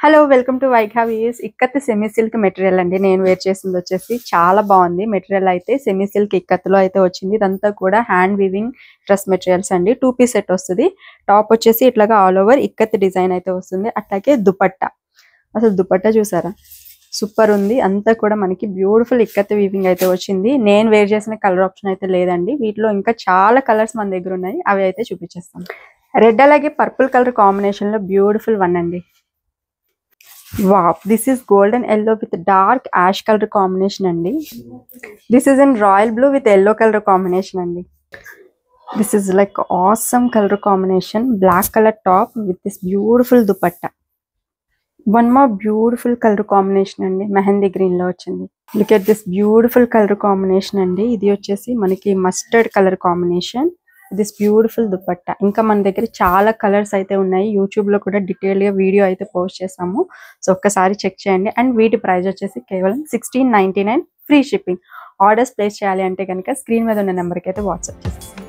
Hello welcome to వైఘావీస్. Ikat semi silk material అండి. నేను వేర్ చేసింది వచ్చేసి చాలా బాగుంది. మెటీరియల్ అయితే సెమీ సిల్క్ ఇక్కత్లో అయితే వచ్చింది. ఇదంతా కూడా హ్యాండ్ వీవింగ్ డ్రెస్ మెటీరియల్స్ అండి. 2 పీస్ సెట్ వస్తుంది. టాప్ వచ్చేసి ఇట్లాగా ఆల్ ఓవర్ ఇక్కత్ డిజైన్ అయితే వస్తుంది. అట్లాగే దుపట్టా, అసలు దుపట్టా చూసారా, సూపర్ ఉంది. అంతా కూడా మనకి బ్యూటిఫుల్ ఇక్కత్ వీవింగ్ అయితే వచ్చింది. నేను వేర్ చేసిన కలర్ ఆప్షన్ అయితే లేదండి. వీటిలో ఇంకా చాలా కలర్స్ మన దగ్గర ఉన్నాయి. అవి అయితే చూపించేస్తాం. రెడ్ అలాగే పర్పుల్ కలర్ కాంబినేషన్ లో బ్యూటిఫుల్ వన్ అండి. Wow, this is golden yellow with dark ash color combination andi. This is in royal blue with yellow color combination andi. This is like awesome color combination. Black color top with this beautiful dupatta. One more beautiful color combination andi. Mehendi green lo vachindi. Look at this beautiful color combination andi. Idi vachesi manaki mustard color combination. This beautiful dupatta. ఇంకా మన దగ్గర చాలా colours అయితే ఉన్నాయి. YouTube లో కూడా detail గా video అయితే పోస్ట్ చేసాము. సో ఒక్కసారి చెక్ చేయండి. అండ్ వీటి ప్రైస్ వచ్చేసి కేవలం 1699 ఫ్రీ షిప్పింగ్. ఆర్డర్స్ ప్లేస్ చేయాలి అంటే కనుక స్క్రీన్ మీద ఉన్న నెంబర్కి అయితే వాట్సాప్ చేసేసి